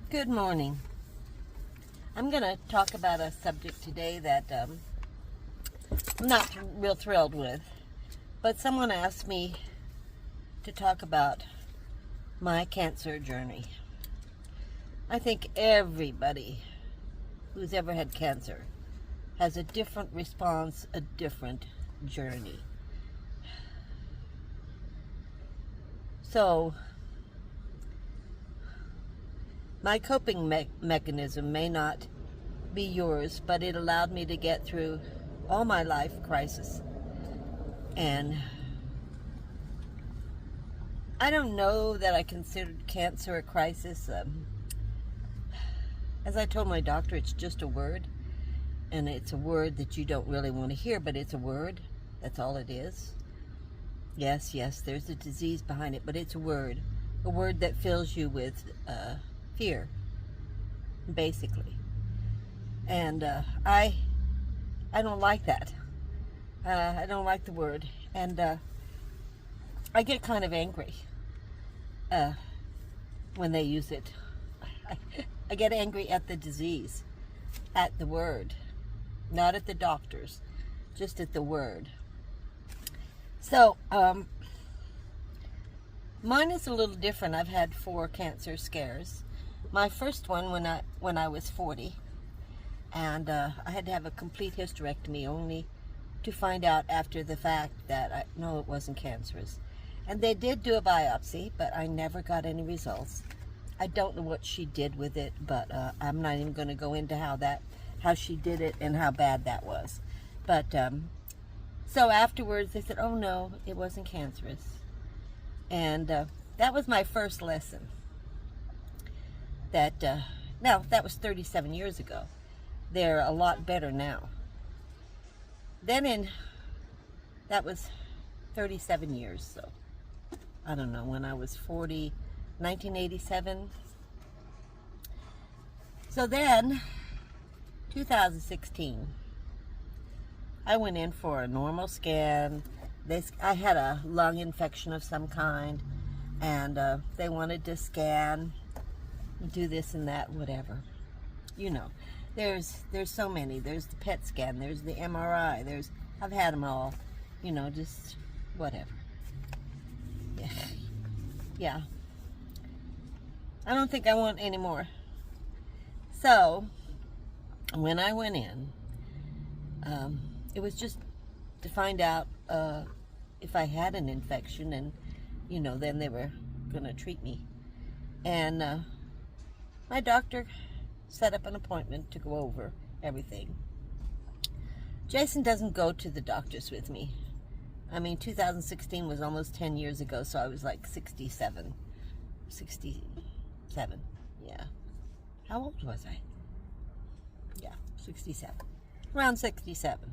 Good morning. I'm going to talk about a subject today that I'm not real thrilled with, but someone asked me to talk about my cancer journey. I think everybody who's ever had cancer has a different response, a different journey. So, my coping mechanism may not be yours, but it allowed me to get through all my life crisis. And I don't know that I considered cancer a crisis. As I told my doctor, it's just a word. And it's a word that you don't really want to hear, but it's a word. That's all it is. Yes, there's a disease behind it, but it's a word. A word that fills you with fear, basically. And I don't like that. I don't like the word. And I get kind of angry when they use it. I get angry at the disease, at the word, not at the doctors, just at the word. So, mine is a little different. I've had 4 cancer scares. My first one when I was 40, and I had to have a complete hysterectomy, only to find out after the fact that no, it wasn't cancerous. And they did do a biopsy, but I never got any results. I don't know what she did with it, but I'm not even going to go into how she did it and how bad that was. But so afterwards they said, oh no, it wasn't cancerous. And that was my first lesson. Now, that was 37 years ago. They're a lot better now. That was 37 years, so I don't know, when I was 40, 1987. So then, 2016, I went in for a normal scan. I had a lung infection of some kind, and they wanted to scan, do this and that, whatever. You know, there's so many. There's the PET scan, there's the MRI, I've had them all, you know, just whatever. Yeah. I don't think I want any more. So, when I went in, it was just to find out if I had an infection, and, you know, then they were going to treat me. And my doctor set up an appointment to go over everything. Jason doesn't go to the doctors with me. I mean, 2016 was almost 10 years ago, so I was like 67. 67, yeah. How old was I? Yeah, 67. Around 67.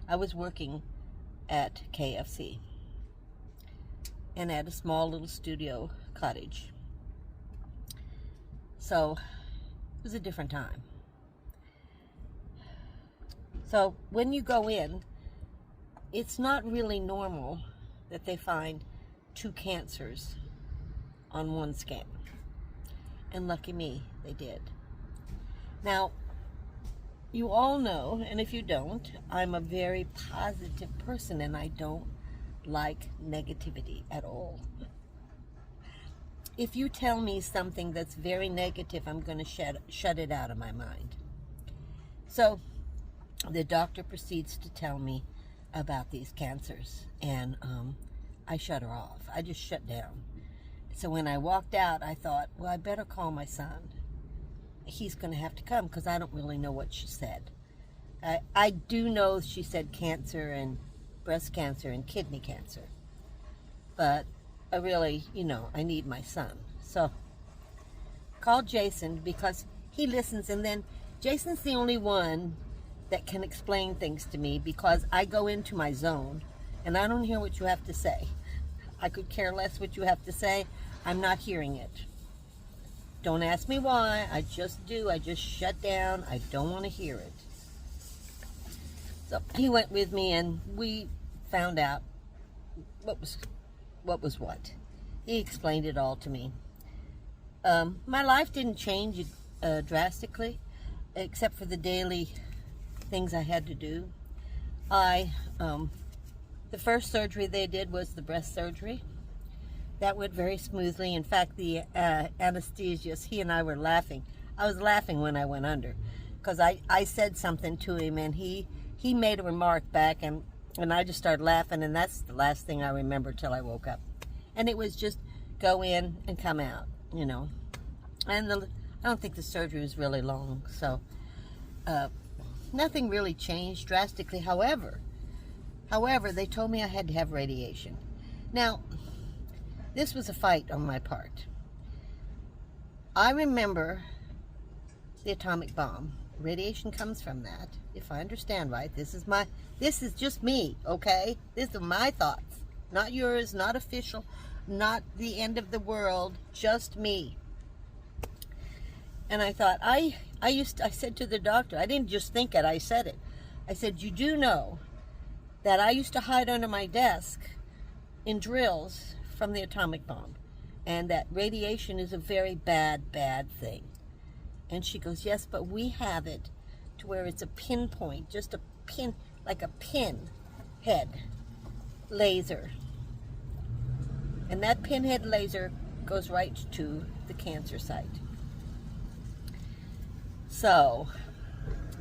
I was working at KFC and at a small little studio cottage. So, it was a different time. So, when you go in, it's not really normal that they find 2 cancers on one scan. And lucky me, they did. Now, you all know, and if you don't, I'm a very positive person, and I don't like negativity at all. If you tell me something that's very negative, I'm going to shut it out of my mind. So, the doctor proceeds to tell me about these cancers, and I shut her off. I just shut down. So when I walked out, I thought, well, I better call my son. He's going to have to come, because I don't really know what she said. I do know she said cancer and breast cancer and kidney cancer. But I really, you know, I need my son. So, called Jason, because he listens, and then Jason's the only one that can explain things to me, because I go into my zone, and I don't hear what you have to say. I could care less what you have to say. I'm not hearing it. Don't ask me why. I just do. I just shut down. I don't want to hear it. So he went with me, and we found out what was what. He explained it all to me. My life didn't change drastically, except for the daily things I had to do. The first surgery they did was the breast surgery. That went very smoothly. In fact, the anesthesiast, he and I were laughing. I was laughing when I went under, because I said something to him, and he made a remark back, and I just started laughing, and that's the last thing I remember till I woke up. And it was just go in and come out, you know. And I don't think the surgery was really long, so nothing really changed drastically. However, they told me I had to have radiation. Now, this was a fight on my part. I remember the atomic bomb. Radiation comes from that, if I understand right. This is just me, okay? These are my thoughts, not yours, not official, not the end of the world, just me. And I thought, I said to the doctor, I didn't just think it, I said it. I said, you do know that I used to hide under my desk in drills from the atomic bomb, and that radiation is a very bad, bad thing. And she goes, yes, but we have it to where it's a pinpoint, just a pin, like a pin head laser. And that pinhead laser goes right to the cancer site. So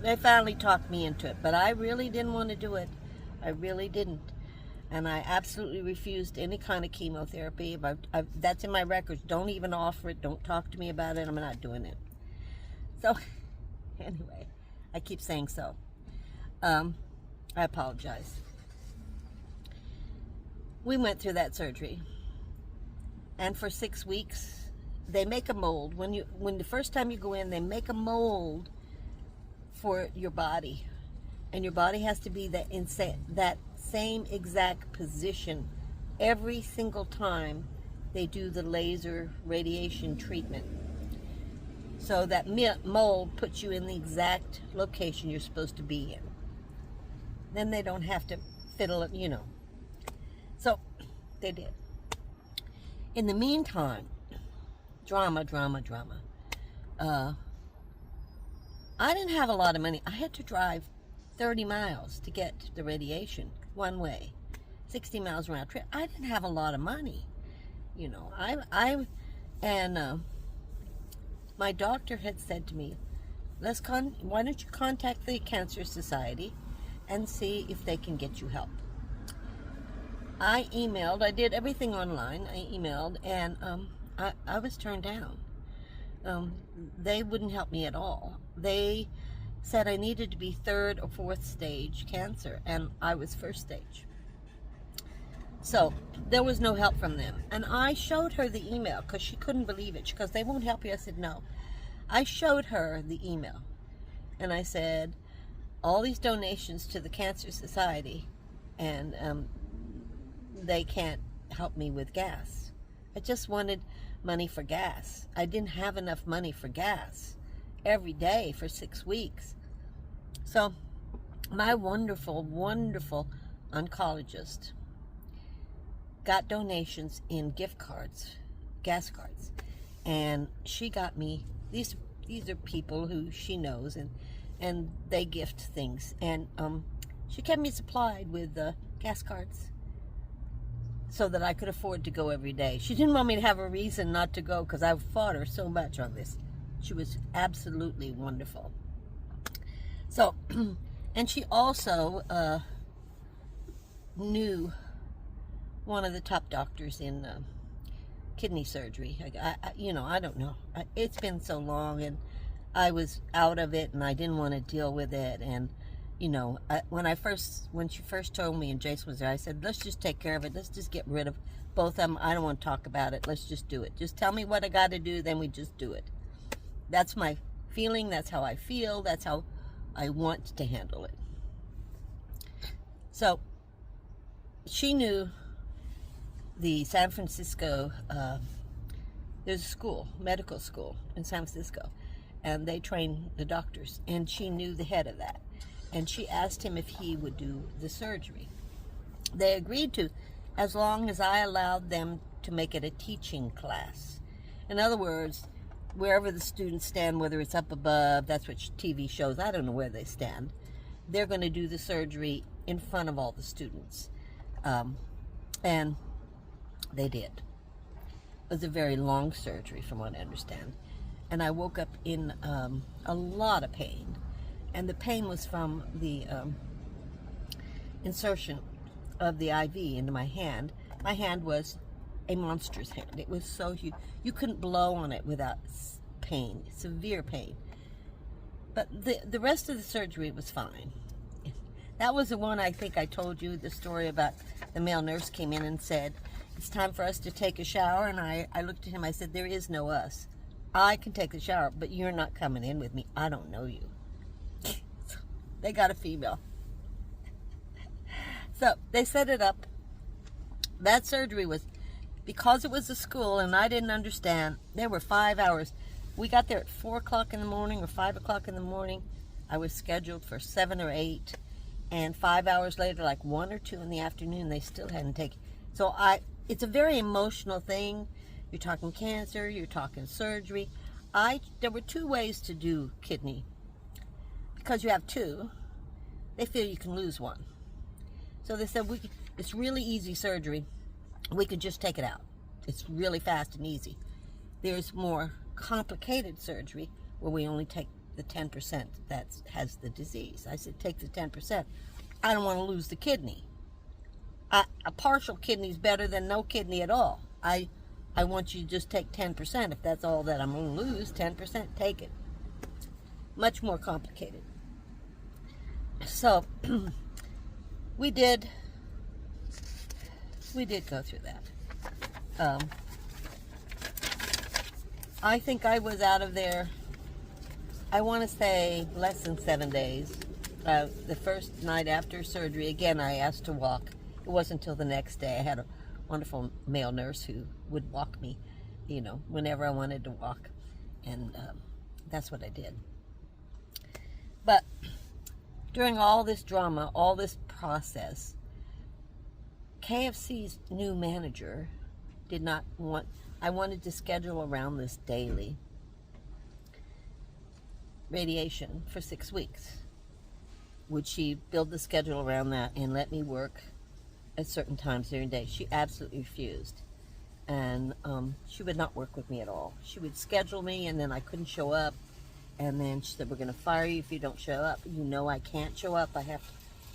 they finally talked me into it, but I really didn't want to do it. I really didn't. And I absolutely refused any kind of chemotherapy. That's in my records. Don't even offer it. Don't talk to me about it. I'm not doing it. So, anyway, I keep saying so. I apologize. We went through that surgery. And for 6 weeks, they make a mold. When the first time you go in, they make a mold for your body. And your body has to be that same exact position every single time they do the laser radiation treatment. So that mold puts you in the exact location you're supposed to be in. Then they don't have to fiddle it, you know. So they did. In the meantime, drama. I didn't have a lot of money. I had to drive 30 miles to get the radiation one way, 60 miles round trip. I didn't have a lot of money, you know. My doctor had said to me, why don't you contact the Cancer Society and see if they can get you help. I emailed. I did everything online. I emailed, and I was turned down. They wouldn't help me at all. They said I needed to be 3rd or 4th stage cancer, and I was 1st stage. So there was no help from them. And I showed her the email because she couldn't believe it. She goes, they won't help you. I said, no. I showed her the email, and I said, all these donations to the Cancer Society, and they can't help me with gas. I just wanted money for gas. I didn't have enough money for gas every day for 6 weeks. So my wonderful, wonderful oncologist got donations in gift cards, gas cards, and she got me, these are people who she knows, and they gift things, and she kept me supplied with gas cards so that I could afford to go every day. She didn't want me to have a reason not to go, because I fought her so much on this. She was absolutely wonderful. So, and she also knew one of the top doctors in kidney surgery. I don't know. It's been so long, and I was out of it, and I didn't want to deal with it. And you know, when she first told me and Jason was there, I said, let's just take care of it. Let's just get rid of both of them. I don't want to talk about it. Let's just do it. Just tell me what I got to do, then we just do it. That's my feeling. That's how I feel. That's how I want to handle it. So she knew the San Francisco, there's a school, medical school in San Francisco, and they train the doctors, and she knew the head of that. And she asked him if he would do the surgery. They agreed to, as long as I allowed them to make it a teaching class. In other words, wherever the students stand, whether it's up above, that's what TV shows, I don't know where they stand, they're going to do the surgery in front of all the students. And they did. It was a very long surgery from what I understand. And I woke up in a lot of pain. And the pain was from the insertion of the IV into my hand. My hand was a monster's hand. It was so huge. You couldn't blow on it without pain, severe pain. But the rest of the surgery was fine. That was the one I think I told you, the story about the male nurse came in and said, it's time for us to take a shower. And I looked at him, I said, there is no us. I can take the shower, but you're not coming in with me. I don't know you. So they got a female. So they set it up. That surgery was, because it was a school and I didn't understand, there were 5 hours. We got there at 4 o'clock in the morning or 5 o'clock in the morning. I was scheduled for 7 or 8. And 5 hours later, like 1 or 2 in the afternoon, they still hadn't taken. So it's a very emotional thing. You're talking cancer, you're talking surgery. There were 2 ways to do kidney. Because you have 2, they feel you can lose 1. So they said, it's really easy surgery. We could just take it out. It's really fast and easy. There's more complicated surgery where we only take the 10% that has the disease. I said, take the 10%. I don't want to lose the kidney. A partial kidney is better than no kidney at all. I want you to just take 10%. If that's all that I'm going to lose, 10%, take it. Much more complicated. So we did go through that. I think I was out of there, I want to say less than 7 days. The first night after surgery, again, I asked to walk. It wasn't until the next day. I had a wonderful male nurse who would walk me, whenever I wanted to walk. And that's what I did. But during all this drama, all this process, KFC's new manager did not want, I wanted to schedule around this daily radiation for 6 weeks. Would she build the schedule around that and let me work at certain times during the day? She absolutely refused. And she would not work with me at all. She would schedule me and then I couldn't show up. And then she said, we're going to fire you if you don't show up. I can't show up.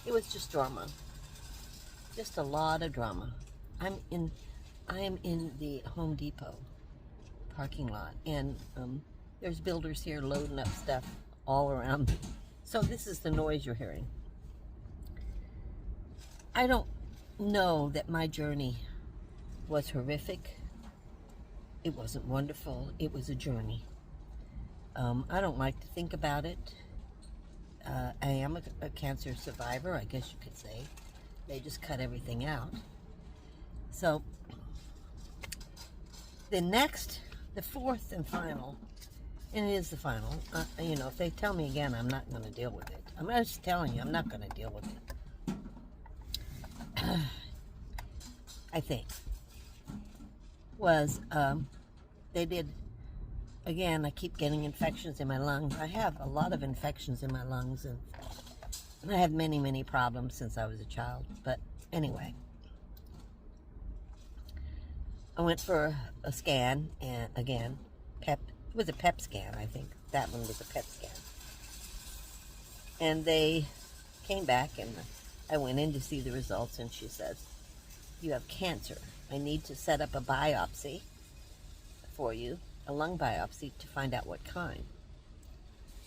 It was just drama. Just a lot of drama. I am in the Home Depot parking lot, and there's builders here loading up stuff all around me. So this is the noise you're hearing. I don't know that my journey was horrific. It wasn't wonderful. It was a journey. I don't like to think about it. I am a cancer survivor, I guess you could say. They just cut everything out. So the fourth and final, and it is the final, if they tell me again, I'm not going to deal with it. I'm just telling you, I'm not going to deal with it. I think, was, they did, again, I keep getting infections in my lungs. I have a lot of infections in my lungs, and I had many, many problems since I was a child. But anyway, I went for a scan, and again, it was a PEP scan, I think. That one was a PEP scan. And they came back, and I went in to see the results, and she says, you have cancer. I need to set up a biopsy for you, a lung biopsy, to find out what kind.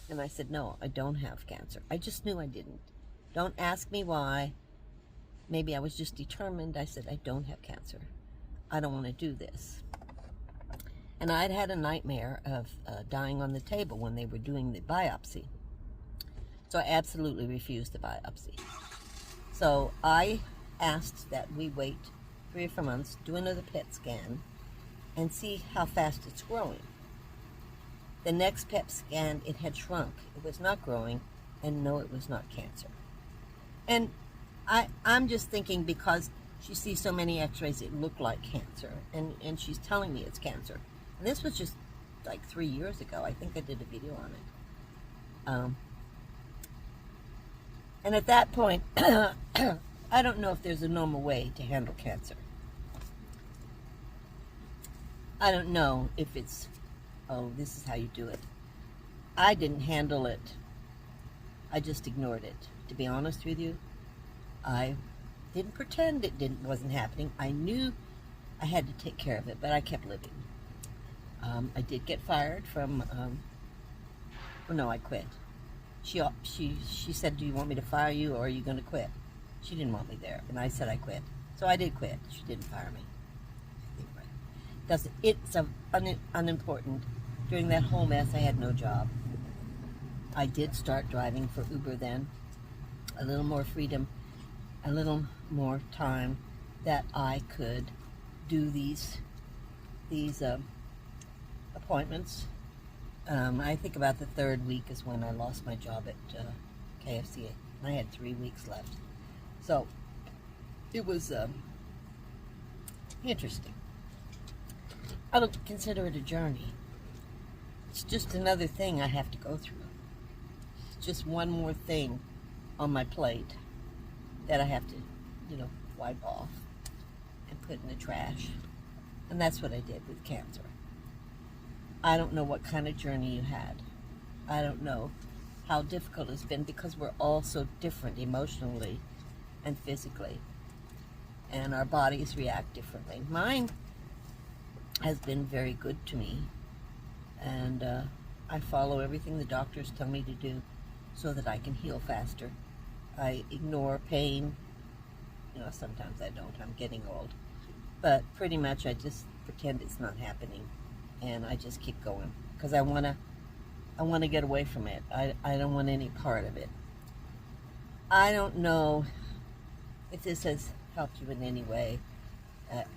And I said, no, I don't have cancer. I just knew I didn't. Don't ask me why. Maybe I was just determined. I said, I don't have cancer. I don't want to do this. And I'd had a nightmare of dying on the table when they were doing the biopsy. So I absolutely refused the biopsy. So I asked that we wait 3 or 4 months, do another PET scan, and see how fast it's growing. The next PET scan, it had shrunk. It was not growing, and no, it was not cancer. And I'm just thinking, because she sees so many x-rays, it looked like cancer, and she's telling me it's cancer. And this was just like 3 years ago. I think I did a video on it. And at that point, I don't know if there's a normal way to handle cancer. I don't know if it's, oh, this is how you do it. I didn't handle it. I just ignored it. To be honest with you, I didn't pretend it wasn't happening. I knew I had to take care of it, but I kept living. I did get fired from, well, no, I quit. She said, do you want me to fire you, or are you going to quit? She didn't want me there, and I said I quit. So I did quit. She didn't fire me. It's unimportant. During that whole mess, I had no job. I did start driving for Uber then. A little more freedom, a little more time that I could do these appointments. I think about the third week is when I lost my job at KFC. I had 3 weeks left. So it was interesting. I don't consider it a journey. It's just another thing I have to go through. It's just one more thing on my plate that I have to, wipe off and put in the trash. And that's what I did with cancer. I don't know what kind of journey you had. I don't know how difficult it's been, because we're all so different emotionally and physically. And our bodies react differently. Mine has been very good to me. And I follow everything the doctors tell me to do so that I can heal faster. I ignore pain. Sometimes I don't. I'm getting old. But pretty much I just pretend it's not happening. And I just keep going. Because I want to get away from it. I don't want any part of it. I don't know if this has helped you in any way.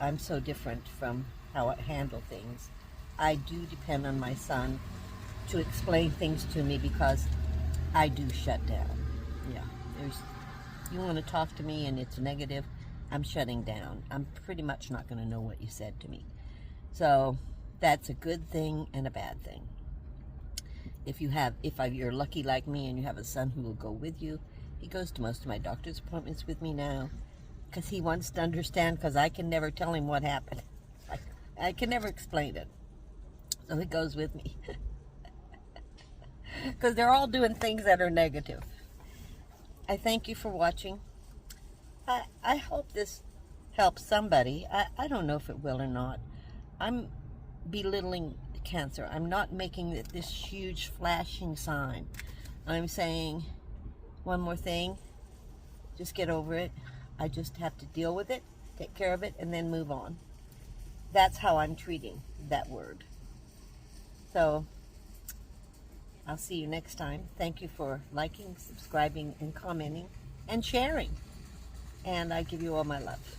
I'm so different from how I handle things. I do depend on my son to explain things to me, because I do shut down. Yeah, you want to talk to me and it's negative, I'm shutting down. I'm pretty much not going to know what you said to me. So that's a good thing and a bad thing. If you're lucky like me and you have a son who will go with you, he goes to most of my doctor's appointments with me now, because he wants to understand, because I can never tell him what happened. I can never explain it. So he goes with me. Because they're all doing things that are negative. I thank you for watching. I hope this helps somebody. I don't know if it will or not. I'm belittling cancer. I'm not making it this huge flashing sign. I'm saying one more thing. Just get over it. I just have to deal with it, take care of it, and then move on. That's how I'm treating that word. So I'll see you next time. Thank you for liking, subscribing, and commenting, and sharing. And I give you all my love.